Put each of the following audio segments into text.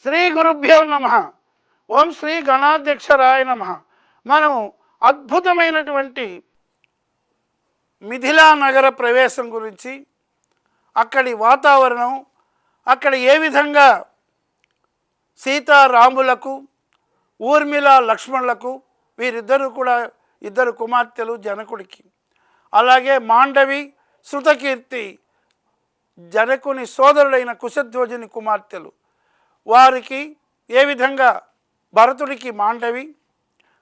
శ్రీ గురుభ్యో నమ. ఓం శ్రీ గణాధ్యక్షరాయ నమ. మనము అద్భుతమైనటువంటి మిథిలా నగర ప్రవేశం గురించి, అక్కడి వాతావరణం, అక్కడ ఏ విధంగా సీతారాములకు, ఊర్మిళ లక్ష్మణులకు, వీరిద్దరూ కూడా ఇద్దరు కుమార్తెలు జనకుడికి, అలాగే మాండవి శృతకీర్తి జనకుని సోదరుడైన కుశధ్వజుని కుమార్తెలు, వారికి ఏ విధంగా భరతుడికి మాండవి,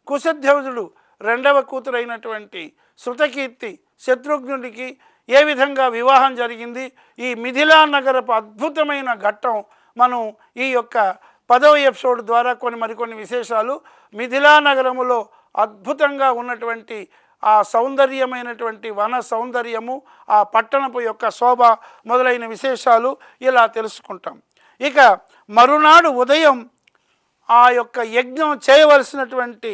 కుశధ్వజుడు రెండవ కూతురైనటువంటి శృతకీర్తి శత్రుఘ్నుడికి ఏ విధంగా వివాహం జరిగింది, ఈ మిథిలా నగరపు అద్భుతమైన ఘట్టం మనం ఈ యొక్క 10వ ఎపిసోడ్ ద్వారా మరికొన్ని విశేషాలు, మిథిలా నగరములో అద్భుతంగా ఉన్నటువంటి ఆ సౌందర్యమైనటువంటి వన సౌందర్యము, ఆ పట్టణపు యొక్క శోభ మొదలైన విశేషాలు ఇలా తెలుసుకుంటాం. ఇక మరునాడు ఉదయం ఆ యొక్క యజ్ఞం చేయవలసినటువంటి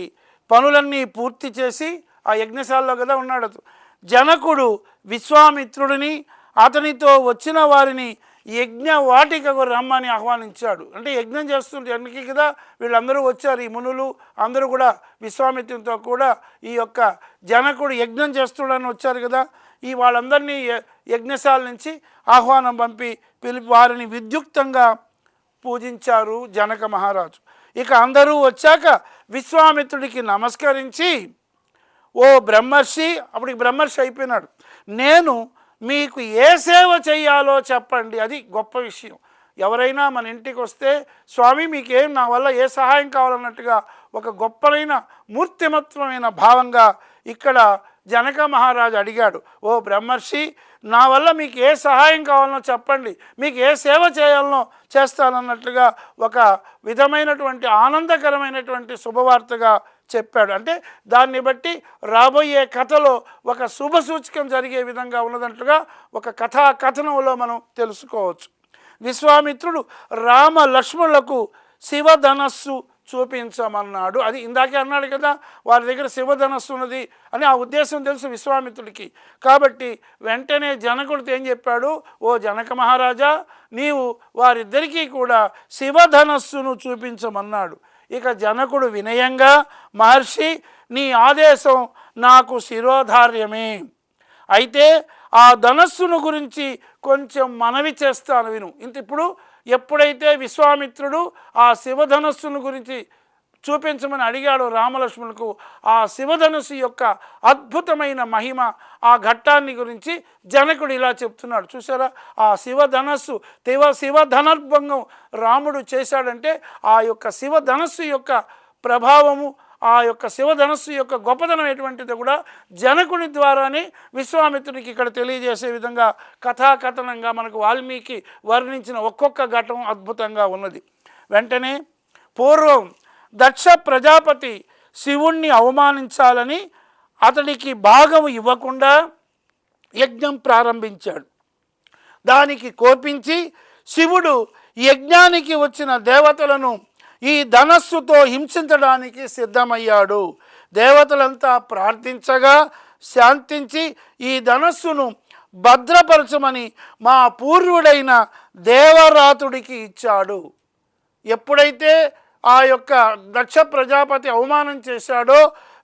పనులన్నీ పూర్తి చేసి, ఆ యజ్ఞశాలలో కదా ఉన్నాడు జనకుడు, విశ్వామిత్రుడిని అతనితో వచ్చిన వారిని యజ్ఞ వాటికకు రమ్మని ఆహ్వానించాడు. అంటే యజ్ఞం చేస్తుంటే కదా వీళ్ళందరూ వచ్చారు, ఈ మునులు అందరూ కూడా విశ్వామిత్రునితో కూడా ఈ యొక్క జనకుడు యజ్ఞం చేస్తుండని వచ్చారు కదా. ఈ వాళ్ళందరినీ యజ్ఞశాల నుంచి ఆహ్వానం పంపి పిలిపి వారిని విద్యుక్తంగా పూజించారు జనక మహారాజు. ఇక అందరూ వచ్చాక విశ్వామిత్రుడికి నమస్కరించి, ఓ బ్రహ్మర్షి, అప్పటికి బ్రహ్మర్షి అయిపోయినాడు, నేను మీకు ఏ సేవ చేయాలో చెప్పండి. అది గొప్ప విషయం. ఎవరైనా మన ఇంటికి వస్తే, స్వామి మీకేం నా వల్ల ఏ సహాయం కావాలన్నట్టుగా ఒక గొప్పనైన మూర్తిమత్వమైన భావంగా ఇక్కడ జనక మహారాజు అడిగాడు, ఓ బ్రహ్మర్షి, నా వల్ల మీకు ఏ సహాయం కావాలనో చెప్పండి, మీకు ఏ సేవ చేయాలనో చేస్తానన్నట్లుగా ఒక విధమైనటువంటి ఆనందకరమైనటువంటి శుభవార్తగా చెప్పాడు. అంటే దాన్ని బట్టి రాబోయే కథలో ఒక శుభ సూచకం జరిగే విధంగా ఉన్నదంటలుగా ఒక కథా కథనంలో మనం తెలుసుకోవచ్చు. విశ్వామిత్రుడు రామ లక్ష్మణులకు శివధనస్సు చూపించమన్నాడు. అది ఇందాకే అన్నాడు కదా, వారి దగ్గర శివధనస్సు ఉన్నది అని ఆ ఉద్దేశం తెలుసు విశ్వామిత్రుడికి. కాబట్టి వెంటనే జనకుడితో ఏం చెప్పాడు, ఓ జనక మహారాజా, నీవు వారిద్దరికీ కూడా శివధనస్సును చూపించమన్నాడు. ఇక జనకుడు వినయంగా, మహర్షి నీ ఆదేశం నాకు శిరోధార్యమే, అయితే ఆ ధనస్సును గురించి కొంచెం మనవి చేస్తాను విను. ఇప్పుడు ఎప్పుడైతే విశ్వామిత్రుడు ఆ శివధనస్సును గురించి చూపించమని అడిగాడు రామలక్ష్మణులకు, ఆ శివధనస్సు యొక్క అద్భుతమైన మహిమ, ఆ ఘట్టాన్ని గురించి జనకుడు ఇలా చెప్తున్నాడు. చూసారా, ఆ శివధనస్సు శివధనర్భంగం రాముడు చేశాడంటే ఆ యొక్క శివధనస్సు యొక్క ప్రభావము, ఆ యొక్క శివధనస్సు యొక్క గొప్పతనం ఎటువంటిది కూడా జనకుని ద్వారానే విశ్వామిత్రుడికి ఇక్కడ తెలియజేసే విధంగా కథాకథనంగా మనకు వాల్మీకి వర్ణించిన ఒక్కొక్క ఘటన అద్భుతంగా ఉన్నది. వెంటనే పూర్వం దక్ష ప్రజాపతి శివుణ్ణి అవమానించాలని అతడికి భాగం ఇవ్వకుండా యజ్ఞం ప్రారంభించాడు. దానికి కోపించి శివుడు యజ్ఞానికి వచ్చిన దేవతలను ఈ ధనస్సుతో హింసించడానికి సిద్ధమయ్యాడు. దేవతలంతా ప్రార్థించగా శాంతించి ఈ ధనస్సును భద్రపరచమని మా పూర్వుడైన దేవరాతుడికి ఇచ్చాడు. ఎప్పుడైతే ఆ యొక్క దక్ష ప్రజాపతి అవమానం చేశాడో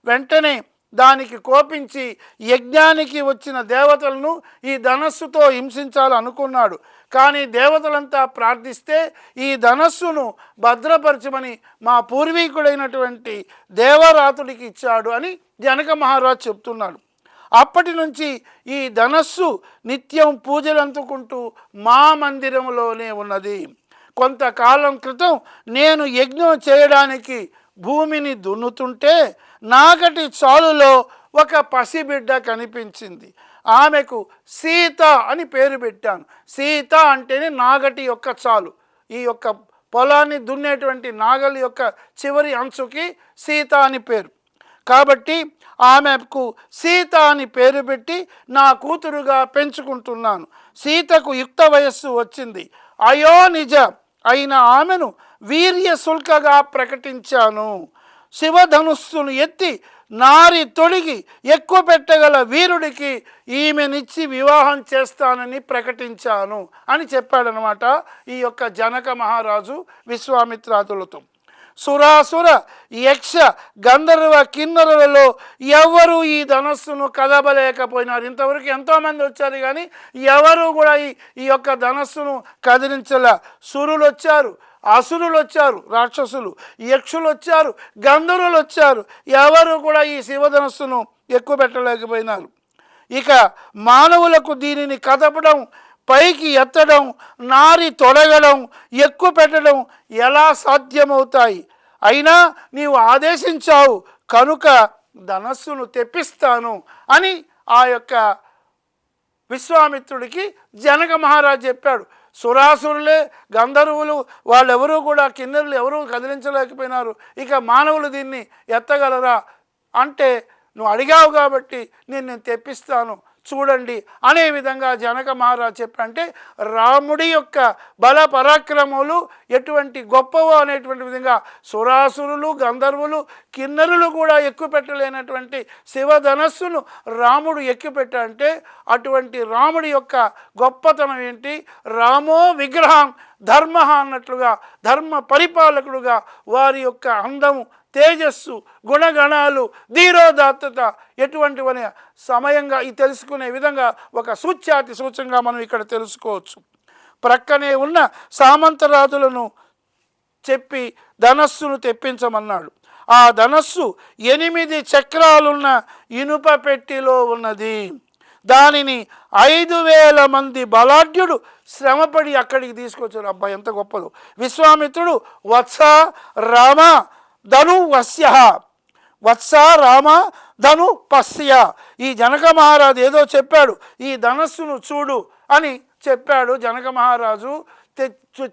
వెంటనే దానికి కోపించి యజ్ఞానికి వచ్చిన దేవతలను ఈ ధనస్సుతో హింసించాలనుకున్నాడు. కానీ దేవతలంతా ప్రార్థిస్తే ఈ ధనస్సును భద్రపరచమని మా పూర్వీకుడైనటువంటి దేవరాతుడికి ఇచ్చాడు అని జనక మహారాజు చెప్తున్నాడు. అప్పటి నుంచి ఈ ధనస్సు నిత్యం పూజలు అందుకుంటూ మా మందిరంలోనే ఉన్నది. కొంతకాలం క్రితం నేను యజ్ఞం చేయడానికి భూమిని దున్నుతుంటే నాగటి చాలులో ఒక పసిబిడ్డ కనిపించింది. ఆమెకు సీత అని పేరు పెట్టాను. సీత అంటేనే నాగటి యొక్క చాలు, ఈ యొక్క పొలాన్ని దున్నేటువంటి నాగలి యొక్క చివరి అంచుకి సీత అని పేరు. కాబట్టి ఆమెకు సీత అని పేరు పెట్టి నా కూతురుగా పెంచుకుంటున్నాను. సీతకు యుక్త వయస్సు వచ్చింది. అయో నిజ అయిన ఆమెను వీర్య శుల్కగా ప్రకటించాను. శివధనుస్సును ఎత్తి నారి తొడిగి ఎక్కువ పెట్టగల వీరుడికి ఈమెనిచ్చి వివాహం చేస్తానని ప్రకటించాను అని చెప్పాడనమాట ఈ యొక్క జనక మహారాజు విశ్వామిత్రాదులతో. సురాసుర యక్ష గంధర్వ కిన్నరులలో ఎవరు ఈ ధనస్సును కదపలేకపోయినారు. ఇంతవరకు ఎంతోమంది వచ్చారు కానీ ఎవరు కూడా ఈ యొక్క ధనస్సును కదిలించలే. సురులు వచ్చారు, అసురులు వచ్చారు, రాక్షసులు, యక్షులు వచ్చారు, గంధర్వులు వచ్చారు, ఎవరు కూడా ఈ శివధనస్సును ఎక్కువ పెట్టలేకపోయినారు. ఇక మానవులకు దీనిని కదపడం, పైకి ఎత్తడం, నారి తొడగడం, ఎక్కువ పెట్టడం ఎలా సాధ్యమవుతాయి? అయినా నీవు ఆదేశించావు కనుక ధనస్సును తెప్పిస్తాను అని ఆ యొక్క విశ్వామిత్రుడికి జనక మహారాజు చెప్పాడు. సురాసురులే, గంధర్వులు వాళ్ళెవరూ కూడా, కిన్నెరులు ఎవరూ కదిలించలేకపోయినారు. ఇక మానవులు దీన్ని ఎత్తగలరా అంటే, నువ్వు అడిగావు కాబట్టి నేను తెప్పిస్తాను చూడండి అనే విధంగా జనక మహారాజు చెప్పంటే, రాముడి యొక్క బల పరాక్రమములు ఎటువంటి గొప్పవో అనేటువంటి విధంగా సురాసురులు, గంధర్వులు, కిన్నరులు కూడా ఎక్కువ పెట్టలేనటువంటి శివధనస్సును రాముడు ఎక్కుపెట్టంటే అటువంటి రాముడి యొక్క గొప్పతనం ఏంటి? రామో విగ్రహం ధర్మ అన్నట్లుగా ధర్మ పరిపాలకుడుగా వారి యొక్క అందము, తేజస్సు, గుణగణాలు, ధీరోదాత్తత ఎటువంటివని సమయంగా ఈ తెలుసుకునే విధంగా ఒక సూచ్యాతి సూచంగా మనం ఇక్కడ తెలుసుకోవచ్చు. ప్రక్కనే ఉన్న సామంతరాజులను చెప్పి ధనస్సును తెప్పించమన్నాడు. ఆ ధనస్సు 8 చక్రాలున్న ఇనుప పెట్టిలో ఉన్నది. దానిని 5000 మంది బలాఢ్యుడు శ్రమపడి అక్కడికి తీసుకొచ్చారు. అబ్బాయి ఎంత గొప్పదో! విశ్వామిత్రుడు వత్స రామ ధను వస్య, వత్స రామ ధను పస్య, ఈ జనక మహారాజు ఏదో చెప్పాడు, ఈ ధనస్సును చూడు అని చెప్పాడు. జనక మహారాజు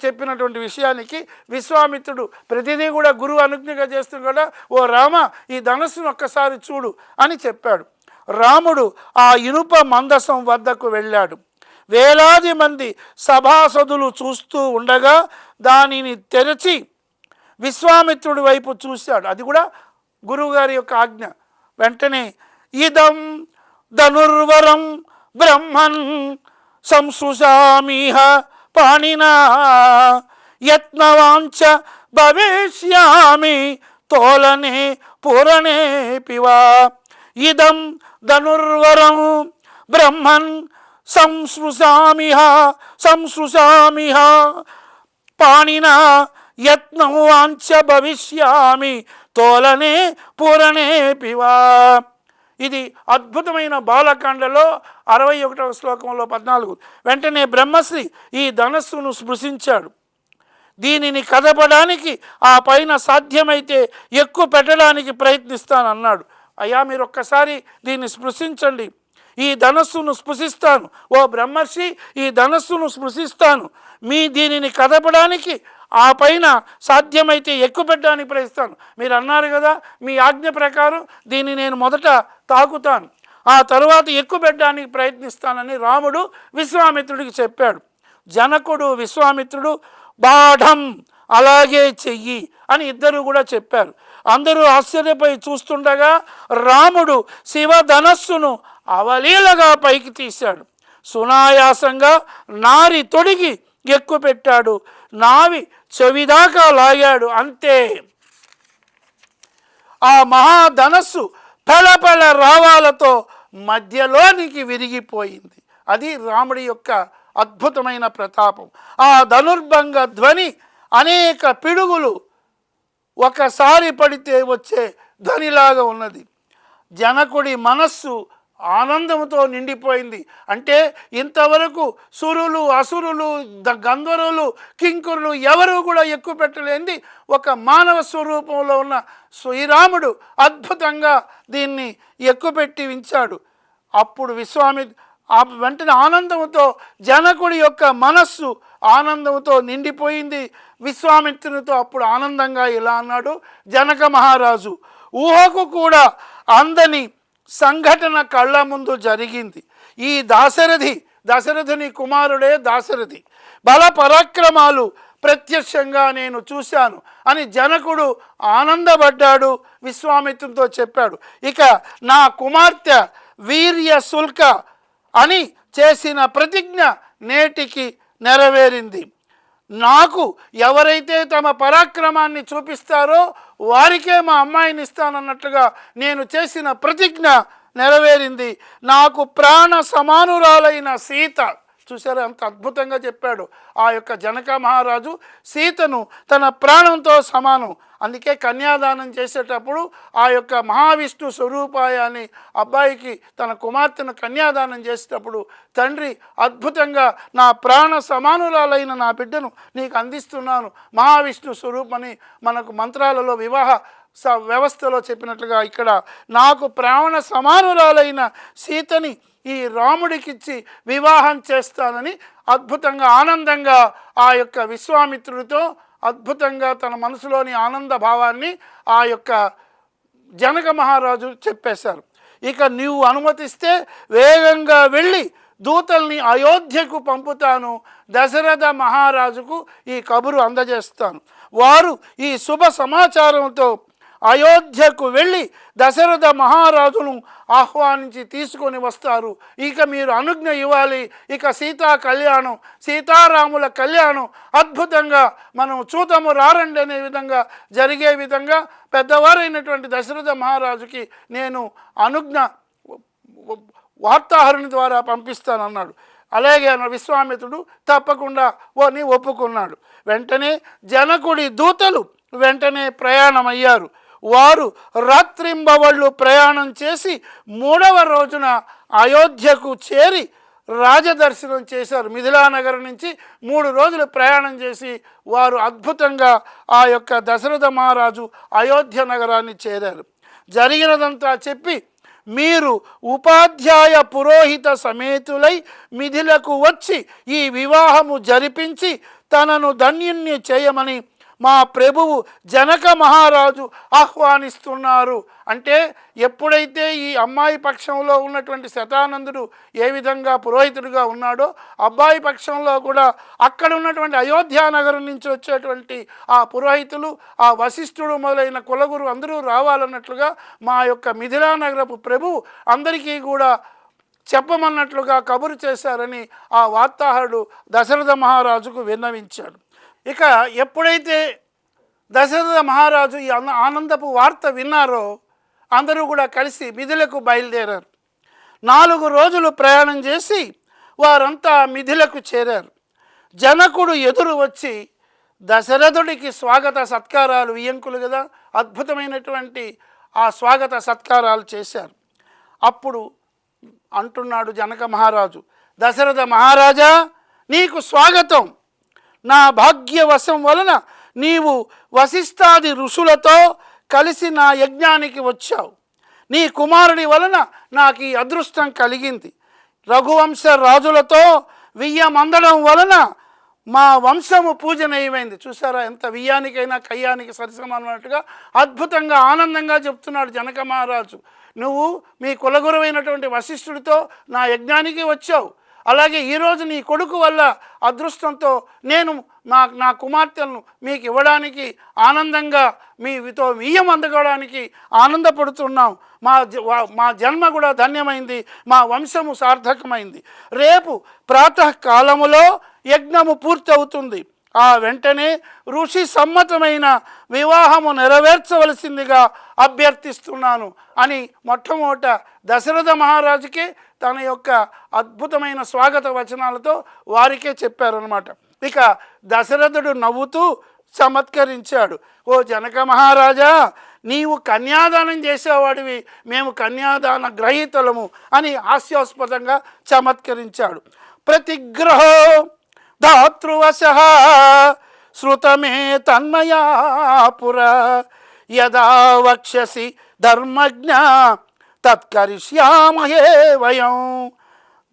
చెప్పినటువంటి విషయానికి విశ్వామిత్రుడు ప్రతిదీ కూడా గురువు అనుజ్ఞగా చేస్తుంది కదా, ఓ రామ ఈ ధనస్సును ఒక్కసారి చూడు అని చెప్పాడు. రాముడు ఆ ఇనుప మందసం వద్దకు వెళ్ళాడు. వేలాది మంది సభాసదులు చూస్తూ ఉండగా దానిని తెరచి విశ్వామిత్రుడి వైపు చూశాడు. అది కూడా గురువుగారి యొక్క ఆజ్ఞ. వెంటనే ఇదం ధనుర్వరం బ్రహ్మన్ సంసుషామిహ పాణినా యత్నవాంచ భవిష్యామి తోలనే పూరణే పివా. ఇదం ధనుర్వరం బ్రహ్మన్ సంసృశామిహ పాణినా యత్నవాంచ భవిష్యామి తోలనే పూరణే పివా. ఇది అద్భుతమైన బాలకాండలో 61వ శ్లోకంలో 14. వెంటనే బ్రహ్మశ్రీ ఈ ధనస్సును స్పృశించాడు. దీనిని కదపడానికి ఆ పైన సాధ్యమైతే ఎక్కువ పెట్టడానికి ప్రయత్నిస్తానన్నాడు. అయ్యా మీరు ఒక్కసారి దీన్ని స్పృశించండి, ఈ ధనస్సును స్పృశిస్తాను, ఓ బ్రహ్మర్షి ఈ ధనస్సును స్పృశిస్తాను, మీ దీనిని కదపడానికి ఆ పైన సాధ్యమైతే ఎక్కువ పెట్టడానికి ప్రయత్నిస్తాను. మీరు అన్నారు కదా, మీ ఆజ్ఞ ప్రకారం దీన్ని నేను మొదట తాకుతాను, ఆ తరువాత ఎక్కువ పెట్టడానికి ప్రయత్నిస్తానని రాముడు విశ్వామిత్రుడికి చెప్పాడు. జనకుడు విశ్వామిత్రుడు బాఢం అలాగే చెయ్యి అని ఇద్దరు కూడా చెప్పారు. అందరూ ఆశ్చర్యపోయి చూస్తుండగా రాముడు శివధనస్సును అవలీలగా పైకి తీశాడు. సునాయాసంగా నారి తొడిగి ఎక్కువ పెట్టాడు. నావి చెవిదాకా లాగాడు. అంతే, ఆ మహాధనస్సు పెళపెళ రావాలతో మధ్యలోనికి విరిగిపోయింది. అది రాముడి యొక్క అద్భుతమైన ప్రతాపం. ఆ ధనుర్భంగ ధ్వని అనేక పిడుగులు ఒకసారి పడితే వచ్చే ధ్వనిలాగా ఉన్నది. జనకుడి మనస్సు ఆనందంతో నిండిపోయింది. అంటే ఇంతవరకు సురులు, అసురులు, గంధర్వులు, కింకరులు ఎవరు కూడా ఎక్కువ పెట్టలేంది ఒక మానవ స్వరూపంలో ఉన్న శ్రీరాముడు అద్భుతంగా దీన్ని ఎక్కుపెట్టి ఉంచాడు. అప్పుడు వెంటనే ఆనందంతో జనకుడి యొక్క మనస్సు ఆనందంతో నిండిపోయింది. విశ్వామిత్రునితో అప్పుడు ఆనందంగా ఇలా అన్నాడు జనక మహారాజు, ఊహకు కూడా అందని సంఘటన కళ్ళ ముందు జరిగింది. ఈ దశరథుని కుమారుడే దాశరథి బల పరాక్రమాలు ప్రత్యక్షంగా నేను చూశాను అని జనకుడు ఆనందపడ్డాడు, విశ్వామిత్రునితో చెప్పాడు. ఇక నా కుమార్తె వీర్య శుల్క అని చేసిన ప్రతిజ్ఞ నేటికి నెరవేరింది. నాకు ఎవరైతే తమ పరాక్రమాన్ని చూపిస్తారో వారికే మా అమ్మాయిని ఇస్తానన్నట్లుగా నేను చేసిన ప్రతిజ్ఞ నెరవేరింది. నాకు ప్రాణ సమానురాలైన సీత, చూసారా ఎంత అద్భుతంగా చెప్పాడు ఆ యొక్క జనక మహారాజు, సీతను తన ప్రాణంతో సమానం. అందుకే కన్యాదానం చేసేటప్పుడు ఆ యొక్క మహావిష్ణు స్వరూపాయ అని అబ్బాయికి తన కుమార్తెను కన్యాదానం చేసేటప్పుడు తండ్రి అద్భుతంగా నా ప్రాణ సమానురాలైన నా బిడ్డను నీకు అందిస్తున్నాను మహావిష్ణు స్వరూపమని మనకు మంత్రాలలో వివాహ వ్యవస్థలో చెప్పినట్లుగా ఇక్కడ నాకు ప్రాణ సమానురాలైన సీతని ఈ రాముడికిచ్చి వివాహం చేస్తానని అద్భుతంగా ఆనందంగా ఆ యొక్క విశ్వామిత్రుడితో అద్భుతంగా తన మనసులోని ఆనంద భావాన్ని ఆ యొక్క జనక మహారాజు చెప్పేశారు. ఇక నీవు అనుమతిస్తే వేగంగా వెళ్ళి దూతల్ని అయోధ్యకు పంపుతాను, దశరథ మహారాజుకు ఈ కబురు అందజేస్తాను. వారు ఈ శుభ సమాచారంతో అయోధ్యకు వెళ్ళి దశరథ మహారాజును ఆహ్వానించి తీసుకొని వస్తారు. ఇక మీరు అనుజ్ఞ ఇవ్వాలి. ఇక సీతా కళ్యాణం, సీతారాముల కళ్యాణం అద్భుతంగా మనం చూతము రారండి అనే విధంగా జరిగే విధంగా పెద్దవారైనటువంటి దశరథ మహారాజుకి నేను అనుజ్ఞ వార్తాహరుని ద్వారా పంపిస్తానన్నాడు. అలాగే విశ్వామిత్రుడు తప్పకుండా అని ఒప్పుకున్నాడు. వెంటనే జనకుడి దూతలు వెంటనే ప్రయాణమయ్యారు. వారు రాత్రింబవళ్ళు ప్రయాణం చేసి 3వ రోజున అయోధ్యకు చేరి రాజదర్శనం చేశారు. మిథిలానగరం నుంచి 3 రోజులు ప్రయాణం చేసి వారు అద్భుతంగా ఆ యొక్క దశరథ మహారాజు అయోధ్య నగరాన్ని చేరారు. జరిగినదంతా చెప్పి మీరు ఉపాధ్యాయ పురోహిత సమేతులై మిథిలకు వచ్చి ఈ వివాహము జరిపించి తనను ధన్యుణ్ణి చేయమని మా ప్రభువు జనక మహారాజు ఆహ్వానిస్తున్నారు. అంటే ఎప్పుడైతే ఈ అమ్మాయి పక్షంలో ఉన్నటువంటి శతానందుడు ఏ విధంగా పురోహితుడిగా ఉన్నాడో అబ్బాయి పక్షంలో కూడా అక్కడ ఉన్నటువంటి అయోధ్య నగరం నుంచి వచ్చేటువంటి ఆ పురోహితులు, ఆ వశిష్ఠుడు మొదలైన కులగురు అందరూ రావాలన్నట్లుగా మా యొక్క మిథిలా నగరపు ప్రభువు అందరికీ కూడా చెప్పమన్నట్లుగా కబురు చేశారని ఆ వార్తాహరుడు దశరథ మహారాజుకు విన్నవించాడు. ఇక ఎప్పుడైతే దశరథ మహారాజు ఈ ఆనందపు వార్త విన్నారో అందరూ కూడా కలిసి మిథిలకు బయలుదేరారు. 4 రోజులు ప్రయాణం చేసి వారంతా మిథిలకు చేరారు. జనకుడు ఎదురు వచ్చి దశరథుడికి స్వాగత సత్కారాలు వియ్యంకులు కదా, అద్భుతమైనటువంటి ఆ స్వాగత సత్కారాలు చేశారు. అప్పుడు అంటున్నాడు జనక మహారాజు, దశరథ మహారాజా నీకు స్వాగతం. నా భాగ్యవశం వలన నీవు వశిష్ఠాది ఋషులతో కలిసి నా యజ్ఞానికి వచ్చావు. నీ కుమారుని వలన నాకు ఈ అదృష్టం కలిగింది. రఘువంశ రాజులతో వియ్యమందడం వలన మా వంశము పూజనీయమైంది. చూసారా ఎంత వియ్యానికైనా కయ్యానికి సరిసమానట్టుగా అద్భుతంగా ఆనందంగా చెప్తున్నాడు జనక మహారాజు. నువ్వు మీ కులగురువైనటువంటి వశిష్ఠుడితో నా యజ్ఞానికి వచ్చావు. అలాగే ఈరోజు నీ కొడుకు వల్ల అదృష్టంతో నేను నా కుమార్తెలను మీకు ఇవ్వడానికి ఆనందంగా మీతో వియ్యం అందుకోవడానికి ఆనందపడుతున్నాం. మా జన్మ కూడా ధన్యమైంది, మా వంశము సార్థకమైంది. రేపు ప్రాతకాలములో యజ్ఞము పూర్తవుతుంది. ఆ వెంటనే ఋషి సమ్మతమైన వివాహము నెరవేర్చవలసిందిగా అభ్యర్థిస్తున్నాను అని మొట్టమొదట దశరథ మహారాజుకే తన యొక్క అద్భుతమైన స్వాగత వచనాలతో వారికే చెప్పారనమాట. ఇక దశరథుడు నవ్వుతూ చమత్కరించాడు. ఓ జనక మహారాజా, నీవు కన్యాదానం చేసేవాడివి, మేము కన్యాదాన గ్రహీతలము అని హాస్యాస్పదంగా చమత్కరించాడు. ప్రతిగ్రహో ధాతృవశః శృతమే తన్మయా పురా యదా వక్ష్యసి ధర్మజ్ఞ తత్కరిష్యామహే వయం.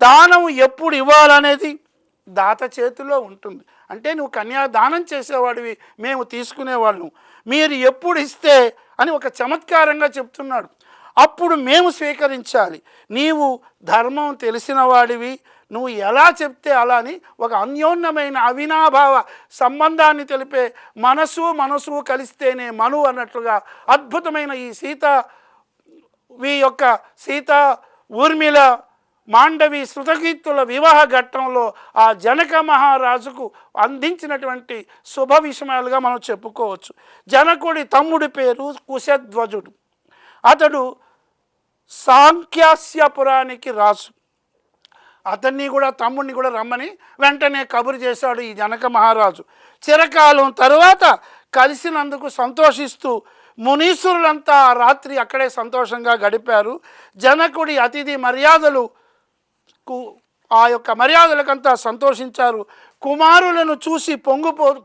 దానం ఎప్పుడు ఇవ్వాలనేది దాత చేతిలో ఉంటుంది. అంటే నువ్వు కన్యాదానం చేసేవాడివి, మేము తీసుకునేవాళ్ళం, మీరు ఎప్పుడు ఇస్తే అని ఒక చమత్కారంగా చెప్తున్నాడు. అప్పుడు మేము స్వీకరించాలి. నీవు ధర్మం తెలిసిన వాడివి, నువ్వు ఎలా చెప్తే అలా అని ఒక అన్యోన్యమైన అవినాభావ సంబంధాన్ని తెలిపే మనసు కలిస్తేనే మను అన్నట్లుగా అద్భుతమైన ఈ సీత ఊర్మిళ మాండవి శృతకీర్తుల వివాహ ఘట్టంలో ఆ జనక మహారాజుకు అందించినటువంటి శుభ విషయాలుగా మనం చెప్పుకోవచ్చు. జనకుడి తమ్ముడి పేరు కుశధ్వజుడు. అతడు సాంఖ్యాస్యపురానికి రాజు. అతన్ని కూడా తమ్ముడిని కూడా రమ్మని వెంటనే కబురు చేశాడు ఈ జనక మహారాజు. చిరకాలం తరువాత కలిసినందుకు సంతోషిస్తూ మునీశ్వరులంతా రాత్రి అక్కడే సంతోషంగా గడిపారు. జనకుడి అతిథి మర్యాదలకు ఆ యొక్క మర్యాదలకంతా సంతోషించారు. కుమారులను చూసి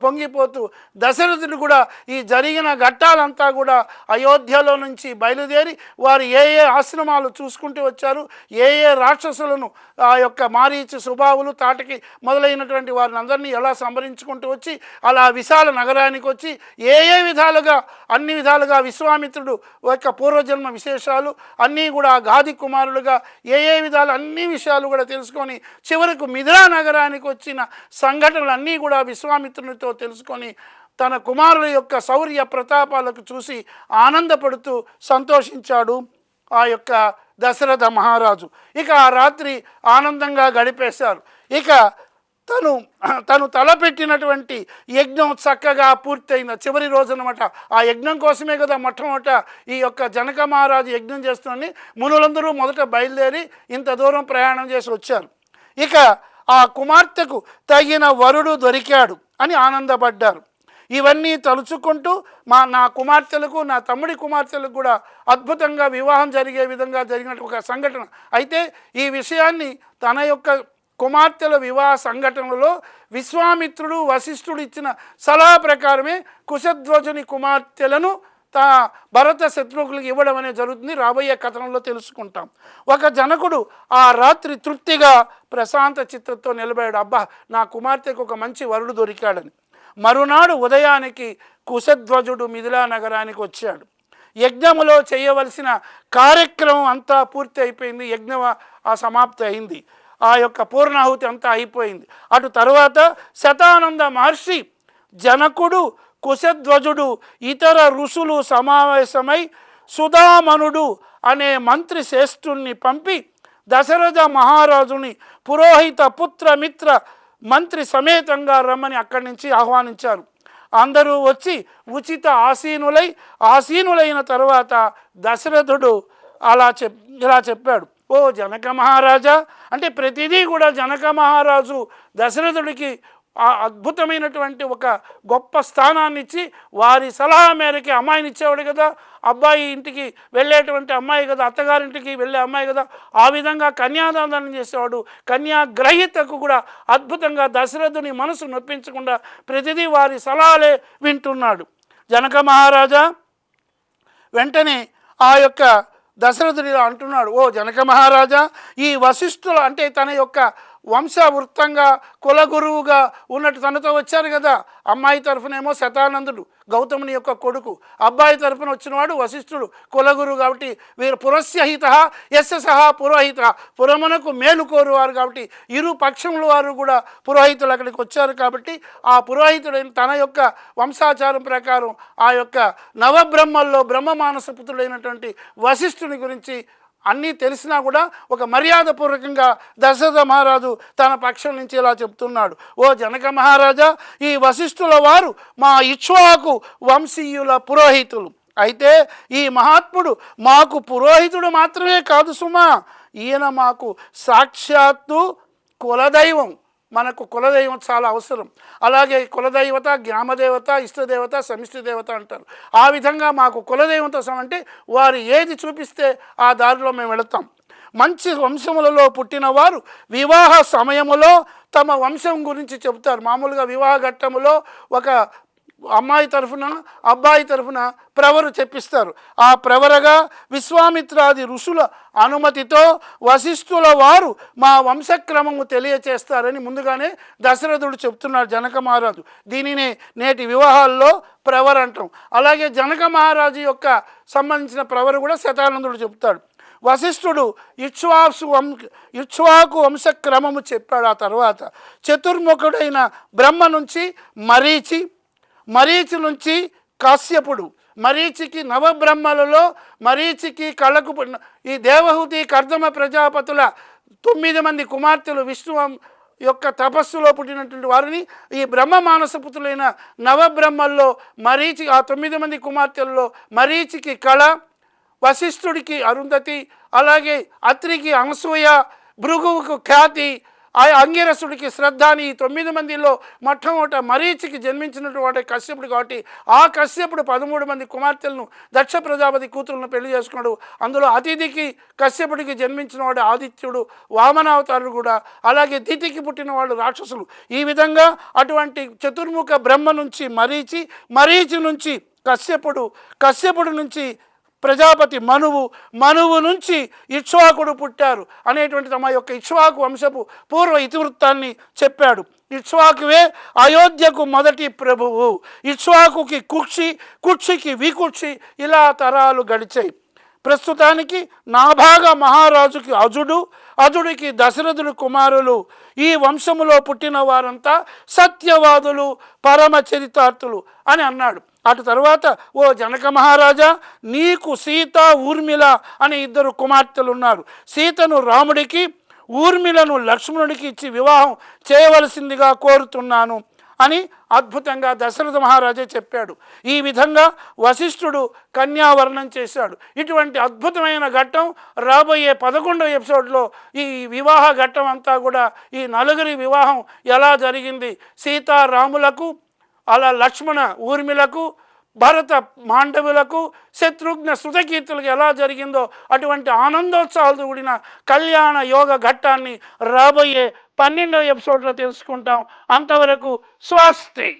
పొంగిపోతూ దశరథుడు కూడా ఈ జరిగిన ఘట్టాలంతా కూడా అయోధ్యలో నుంచి బయలుదేరి వారు ఏ ఆశ్రమాలు చూసుకుంటూ వచ్చారు, ఏ రాక్షసులను ఆ యొక్క మారీచి సుబావులు తాటకి మొదలైనటువంటి వారిని అందరినీ ఎలా సంహరించుకుంటూ వచ్చి అలా విశాల నగరానికి వచ్చి విధాలుగా అన్ని విధాలుగా విశ్వామిత్రుడు యొక్క పూర్వజన్మ విశేషాలు అన్నీ కూడా గాది కుమారులుగా విధాలు అన్ని విషయాలు కూడా తెలుసుకొని చివరకు మిథిలా నగరానికి వచ్చిన సంఘటనలన్నీ కూడా విశ్వామిత్రునితో తెలుసుకొని తన కుమారుల యొక్క శౌర్య ప్రతాపాలకు చూసి ఆనందపడుతూ సంతోషించాడు ఆ యొక్క దశరథ మహారాజు. ఇక ఆ రాత్రి ఆనందంగా గడిపేశారు. ఇక తను తలపెట్టినటువంటి యజ్ఞం చక్కగా పూర్తయిన చివరి రోజునమాట. ఆ యజ్ఞం కోసమే కదా మొట్టమొదట ఈ యొక్క జనక మహారాజు యజ్ఞం చేస్తుందని మునులందరూ మొదట బయలుదేరి ఇంత దూరం ప్రయాణం చేసి వచ్చారు. ఇక ఆ కుమార్తెకు తగిన వరుడు దొరికాడు అని ఆనందపడ్డారు. ఇవన్నీ తలుచుకుంటూ నా కుమార్తెలకు నా తమ్ముడి కుమార్తెలకు కూడా అద్భుతంగా వివాహం జరిగే విధంగా జరిగినట్టు ఒక సంఘటన. అయితే ఈ విషయాన్ని తన యొక్క కుమార్తెల వివాహ సంఘటనలో విశ్వామిత్రుడు వశిష్ఠుడు ఇచ్చిన సలహా ప్రకారమే కుశధ్వజుని కుమార్తెలను భరత శత్రుఘ్నులకు ఇవ్వడం అనేది జరుగుతుంది. రాబోయే కథనంలో తెలుసుకుంటాం. ఒక జనకుడు ఆ రాత్రి తృప్తిగా ప్రశాంత చిత్తంతో నిలబడాడు. అబ్బా, నా కుమార్తెకు ఒక మంచి వరుడు దొరికాడని. మరునాడు ఉదయానికి కుశధ్వజుడు మిథిలా నగరానికి వచ్చాడు. యజ్ఞములో చేయవలసిన కార్యక్రమం అంతా పూర్తి అయిపోయింది. యజ్ఞం సమాప్తి అయింది. ఆ యొక్క పూర్ణాహుతి అంతా అయిపోయింది. అటు తరువాత శతానంద మహర్షి, జనకుడు, కుశధ్వజుడు, ఇతర ఋషులు సమావేశమై సుధామనుడు అనే మంత్రి శ్రేష్ఠుణ్ణి పంపి దశరథ మహారాజుని పురోహిత పుత్ర మిత్ర మంత్రి సమేతంగా రమ్మని అక్కడి నుంచి ఆహ్వానించారు. అందరూ వచ్చి ఉచిత ఆసీనులైన తర్వాత దశరథుడు ఇలా చెప్పాడు. ఓ జనక మహారాజా, అంటే ప్రతిదీ కూడా జనక మహారాజు దశరథుడికి ఆ అద్భుతమైనటువంటి ఒక గొప్ప స్థానాన్ని ఇచ్చి వారి సలహా మేరకి అమ్మాయిని ఇచ్చేవాడు కదా. అబ్బాయి ఇంటికి వెళ్ళేటువంటి అమ్మాయి కదా, అత్తగారింటికి వెళ్ళే అమ్మాయి కదా. ఆ విధంగా కన్యాదానం చేసేవాడు. కన్యాగ్రహీతకు కూడా అద్భుతంగా దశరథుని మనసు నొప్పించకుండా ప్రతిదీ వారి సలహాలే వింటున్నాడు జనక మహారాజా. వెంటనే ఆ యొక్క దశరథుడు అంటున్నాడు, ఓ జనక మహారాజా, ఈ వశిష్ఠులు అంటే తన యొక్క వంశవృత్తంగా కులగురువుగా ఉన్నట్టు తనతో వచ్చారు కదా. అమ్మాయి తరఫునేమో శతానందుడు గౌతముని యొక్క కొడుకు, అబ్బాయి తరఫున వచ్చినవాడు వశిష్ఠుడు కులగురువు. కాబట్టి వీరు పురస్యహిత యస్య సహా పురోహిత, పురమునకు మేలు కోరువారు కాబట్టి ఇరు పక్షముల వారు కూడా పురోహితులు అక్కడికి వచ్చారు. కాబట్టి ఆ పురోహితుడైన తన యొక్క వంశాచారం ప్రకారం ఆ యొక్క నవబ్రహ్మల్లో బ్రహ్మ మానసపుత్రుడైనటువంటి వశిష్ఠుని గురించి అన్నీ తెలిసినా కూడా ఒక మర్యాదపూర్వకంగా దశరథ మహారాజు తన పక్షం నుంచి ఇలా చెప్తున్నాడు, ఓ జనక మహారాజా, ఈ వశిష్ఠుల వారు మా ఇక్ష్వాకు వంశీయుల పురోహితులు. అయితే ఈ మహాత్ముడు మాకు పురోహితుడు మాత్రమే కాదు సుమా, ఈయన మాకు సాక్షాత్తు కులదైవం. మనకు కులదైవం చాలా అవసరం. అలాగే కులదైవత, గ్రామదేవత, ఇష్టదేవత, సమిష్టి దేవత అంటారు. ఆ విధంగా మాకు కులదైవంతో అంటే వారు ఏది చూపిస్తే ఆ దారిలో మేము వెళతాం. మంచి వంశములలో పుట్టిన వారు వివాహ సమయములో తమ వంశం గురించి చెబుతారు. మామూలుగా వివాహ ఘట్టములో ఒక అమ్మాయి తరఫున అబ్బాయి తరఫున ప్రవరు చెప్పిస్తారు. ఆ ప్రవరగా విశ్వామిత్రాది ఋషుల అనుమతితో వశిష్ఠుల వారు మా వంశక్రమము తెలియచేస్తారని ముందుగానే దశరథుడు చెప్తున్నాడు జనక మహారాజు. దీనినే నేటి వివాహాల్లో ప్రవర్ అంటాం. అలాగే జనక మహారాజు యొక్క సంబంధించిన ప్రవరు కూడా శతానందుడు చెప్తాడు. వశిష్ఠుడు ఇక్ష్వాకు వంశక్రమము చెప్పాడు. ఆ తర్వాత చతుర్ముఖుడైన బ్రహ్మ నుంచి మరీచి నుంచి కాశ్యపుడు, మరీచికి నవబ్రహ్మలలో మరీచికి కళ్ళకు ఈ దేవహూతి కర్దమ ప్రజాపతుల 9 మంది కుమార్తెలు విష్ణు యొక్క తపస్సులో పుట్టినటువంటి వారిని ఈ బ్రహ్మ మానసపుత్రులైన నవబ్రహ్మల్లో మరీచి, ఆ 9 మంది కుమార్తెలలో మరీచికి కళ, వశిష్ఠుడికి అరుంధతి, అలాగే అత్రికి అనసూయ, భృగువుకు ఖ్యాతి, ఆ అంగిరసుడికి శ్రద్ధ అని ఈ 9 మందిలో మొట్టమొదట మరీచికి జన్మించినటువంటి కశ్యపుడు కాబట్టి ఆ కశ్యపుడు 13 మంది కుమార్తెలను దక్ష ప్రజాపతి కూతురులను పెళ్లి చేసుకున్నాడు. అందులో అతిథికి కశ్యపుడికి జన్మించిన వాడు ఆదిత్యుడు, వామనావతారుడు కూడా, అలాగే దితికి పుట్టిన వాళ్ళు రాక్షసులు. ఈ విధంగా అటువంటి చతుర్ముఖ బ్రహ్మ నుంచి మరీచి నుంచి కశ్యపుడు నుంచి ప్రజాపతి మనువు నుంచి ఇక్ష్వాకుడు పుట్టారు అనేటువంటి తమ యొక్క ఇక్ష్వాకు వంశపు పూర్వ ఇతివృత్తాన్ని చెప్పాడు. ఇక్ష్వాకువే అయోధ్యకు మొదటి ప్రభువు. ఇక్ష్వాకుకి కుక్షికి వికుక్షి, ఇలా తరాలు గడిచాయి. ప్రస్తుతానికి నాభాగ మహారాజుకి అజుడికి దశరథుడు కుమారులు. ఈ వంశములో పుట్టిన వారంతా సత్యవాదులు, పరమ చరితార్థులు అని అన్నాడు. అటు తర్వాత, ఓ జనక మహారాజా, నీకు సీత, ఊర్మిళ అనే 2 కుమార్తెలు ఉన్నారు. సీతను రాముడికి, ఊర్మిళను లక్ష్మణుడికి ఇచ్చి వివాహం చేయవలసిందిగా కోరుతున్నాను అని అద్భుతంగా దశరథ మహారాజే చెప్పాడు. ఈ విధంగా వశిష్ఠుడు కన్యావర్ణం చేశాడు. ఇటువంటి అద్భుతమైన ఘట్టం రాబోయే 11వ ఎపిసోడ్లో ఈ వివాహ ఘట్టం అంతా కూడా ఈ నలుగురి వివాహం ఎలా జరిగింది, సీతారాములకు, అలా లక్ష్మణ ఊర్మిళకు, భరత మాండవులకు, శత్రుఘ్న శృతకీర్తులకు ఎలా జరిగిందో అటువంటి ఆనందోత్సాహాలతో కూడిన కళ్యాణ యోగ ఘట్టాన్ని రాబోయే 12వ ఎపిసోడ్లో తెలుసుకుంటాం. అంతవరకు స్వస్తి.